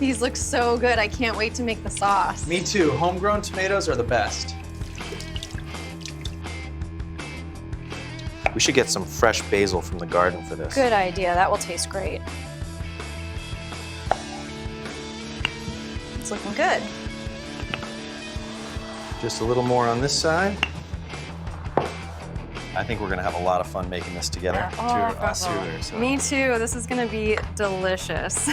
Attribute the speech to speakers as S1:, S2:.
S1: These look so good. I can't wait to make the sauce.
S2: Me too. Homegrown tomatoes are the best.
S3: We should get some fresh basil from the garden for this.
S1: Good idea. That will taste great. It's looking good.
S3: Just a little more on this side. I think we're gonna have a lot of fun making this together.
S1: Me too. This is gonna be delicious.